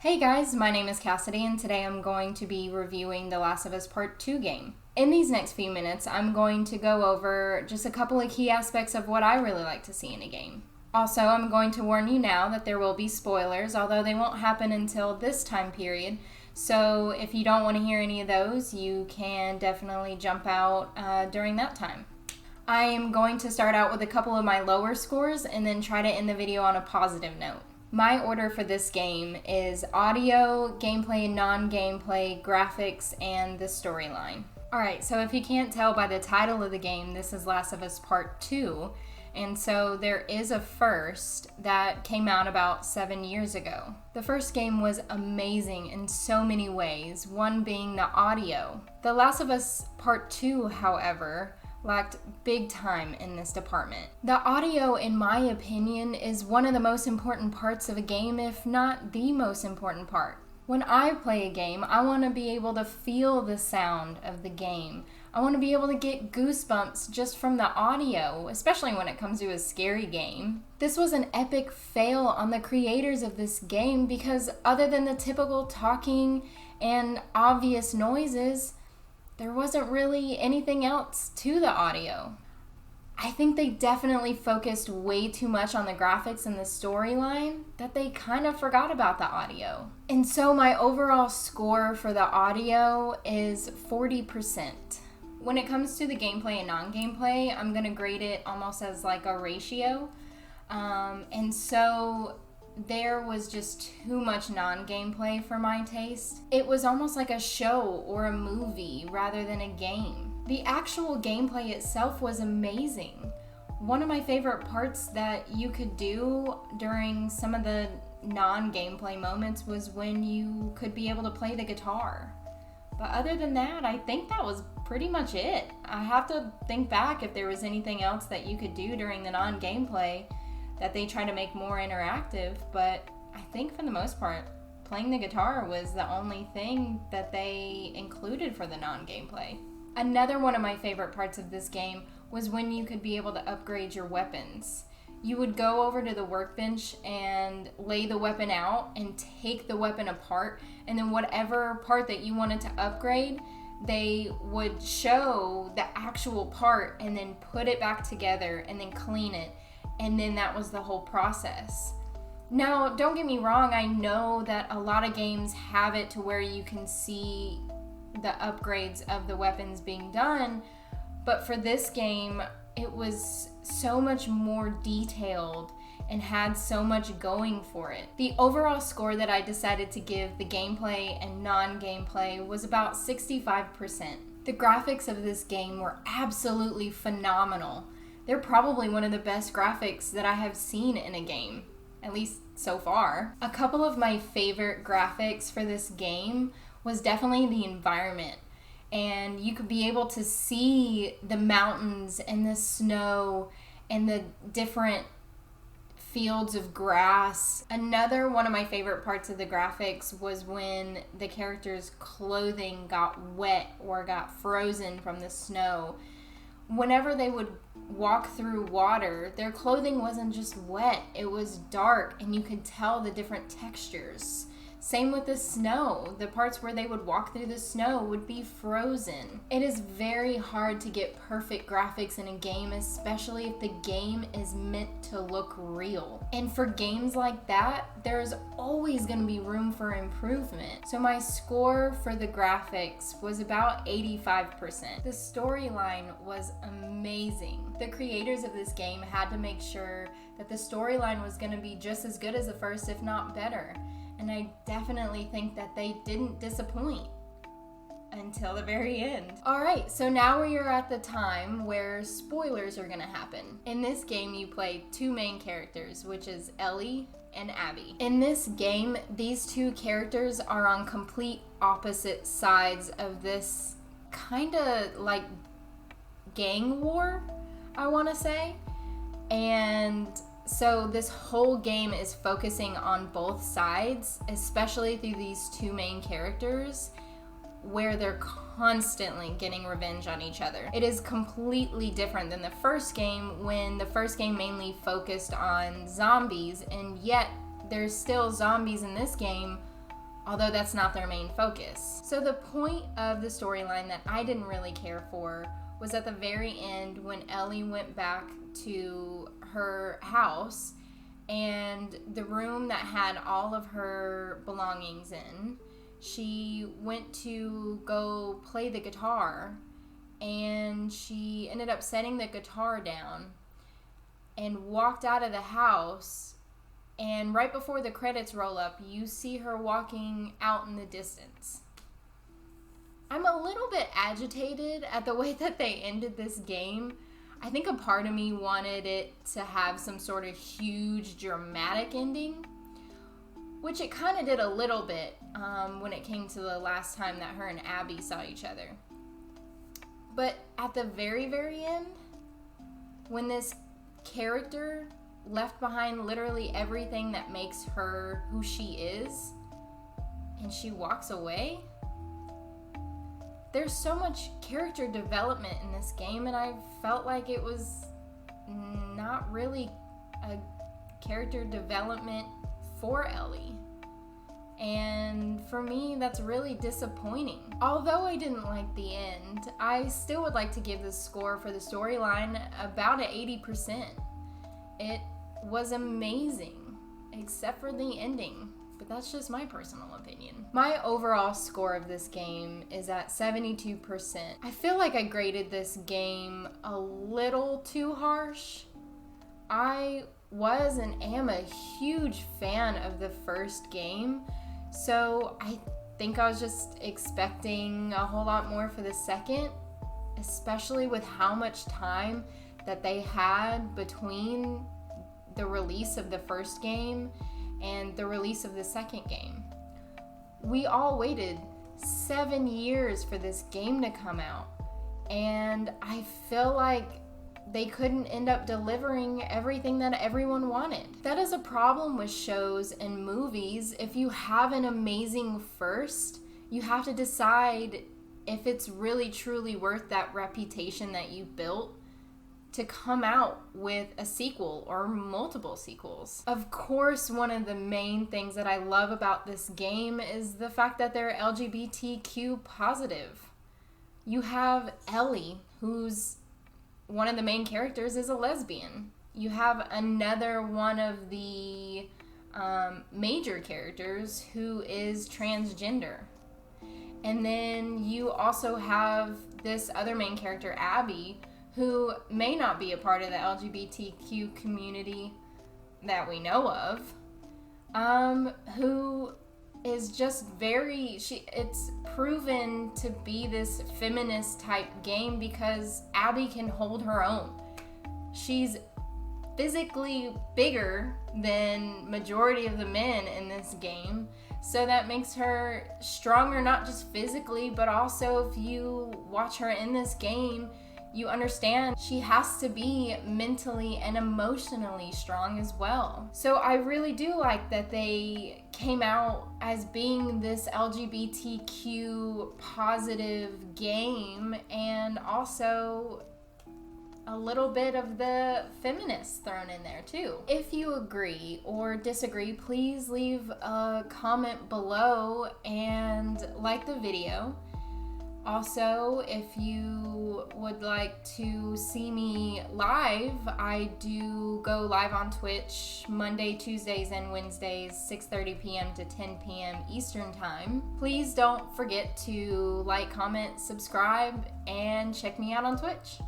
Hey guys, my name is Cassidy and today I'm going to be reviewing The Last of Us Part 2 game. In these next few minutes, I'm going to go over just a couple of key aspects of what I really like to see in a game. Also, I'm going to warn you now that there will be spoilers, although they won't happen until this time period. So if you don't want to hear any of those, you can definitely jump out during that time. I am going to start out with a couple of my lower scores and then try to end the video on a positive note. My order for this game is audio, gameplay, non-gameplay, graphics, and the storyline. Alright, so if you can't tell by the title of the game, this is Last of Us Part 2, and so there is a first that came out about 7 years ago. The first game was amazing in so many ways, one being the audio. The Last of Us Part 2, however, lacked big time in this department. The audio, in my opinion, is one of the most important parts of a game, if not the most important part. When I play a game, I want to be able to feel the sound of the game. I want to be able to get goosebumps just from the audio, especially when it comes to a scary game. This was an epic fail on the creators of this game because other than the typical talking and obvious noises, there wasn't really anything else to the audio. I think they definitely focused way too much on the graphics and the storyline that they kind of forgot about the audio. And so my overall score for the audio is 40%. When it comes to the gameplay and non-gameplay, I'm going to grade it almost as like a ratio. And so there was just too much non-gameplay for my taste. It was almost like a show or a movie rather than a game. The actual gameplay itself was amazing. One of my favorite parts that you could do during some of the non-gameplay moments was when you could be able to play the guitar. But other than that, I think that was pretty much it. I have to think back if there was anything else that you could do during the non-gameplay that they try to make more interactive, but I think for the most part, playing the guitar was the only thing that they included for the non-gameplay. Another one of my favorite parts of this game was when you could be able to upgrade your weapons. You would go over to the workbench and lay the weapon out and take the weapon apart, and then whatever part that you wanted to upgrade, they would show the actual part and then put it back together and then clean it. And then that was the whole process. Now, don't get me wrong, I know that a lot of games have it to where you can see the upgrades of the weapons being done, but for this game, it was so much more detailed and had so much going for it. The overall score that I decided to give the gameplay and non-gameplay was about 65%. The graphics of this game were absolutely phenomenal. They're probably one of the best graphics that I have seen in a game, at least so far. A couple of my favorite graphics for this game was definitely the environment. And you could be able to see the mountains and the snow and the different fields of grass. Another one of my favorite parts of the graphics was when the characters' clothing got wet or got frozen from the snow. Whenever they would walk through water, their clothing wasn't just wet, it was dark and you could tell the different textures. Same with the snow. The parts where they would walk through the snow would be frozen. It is very hard to get perfect graphics in a game, especially if the game is meant to look real. And for games like that, there's always going to be room for improvement. So my score for the graphics was about 85%. The storyline was amazing. The creators of this game had to make sure that the storyline was going to be just as good as the first, if not better. And I definitely think that they didn't disappoint until the very end. Alright, so now we are at the time where spoilers are gonna happen. In this game, you play two main characters, which is Ellie and Abby. In this game, these two characters are on complete opposite sides of this kinda like gang war, I wanna say. And so this whole game is focusing on both sides, especially through these two main characters, where they're constantly getting revenge on each other. It is completely different than the first game, when the first game mainly focused on zombies, and yet there's still zombies in this game, although that's not their main focus. So the point of the storyline that I didn't really care for was at the very end when Ellie went back to her house and the room that had all of her belongings in, she went to go play the guitar and she ended up setting the guitar down and walked out of the house, and right before the credits roll up, you see her walking out in the distance. I'm a little bit agitated at the way that they ended this game. I think a part of me wanted it to have some sort of huge dramatic ending, which it kind of did a little bit when it came to the last time that her and Abby saw each other. But at the very, very end, when this character left behind literally everything that makes her who she is, and she walks away, there's so much character development in this game, and I felt like it was not really a character development for Ellie. And for me, that's really disappointing. Although I didn't like the end, I still would like to give this score for the storyline about an 80%. It was amazing, except for the ending. But that's just my personal opinion. My overall score of this game is at 72%. I feel like I graded this game a little too harsh. I was and am a huge fan of the first game, so I think I was just expecting a whole lot more for the second, especially with how much time that they had between the release of the first game and the release of the second game. We all waited 7 years for this game to come out, and I feel like they couldn't end up delivering everything that everyone wanted. That is a problem with shows and movies. If you have an amazing first, you have to decide if it's really truly worth that reputation that you built to come out with a sequel or multiple sequels. Of course, one of the main things that I love about this game is the fact that they're LGBTQ positive. You have Ellie, who's one of the main characters is a lesbian. You have another one of the major characters who is transgender. And then you also have this other main character, Abby, who may not be a part of the LGBTQ community that we know of, who is just it's proven to be this feminist type game because Abby can hold her own. She's physically bigger than majority of the men in this game, so that makes her stronger, not just physically, but also if you watch her in this game, you understand she has to be mentally and emotionally strong as well. So I really do like that they came out as being this LGBTQ positive game, and also a little bit of the feminists thrown in there too. If you agree or disagree, please leave a comment below and like the video. Also, if you would like to see me live, I do go live on Twitch Monday, Tuesdays, and Wednesdays, 6:30 p.m. to 10 p.m. Eastern Time. Please don't forget to like, comment, subscribe, and check me out on Twitch.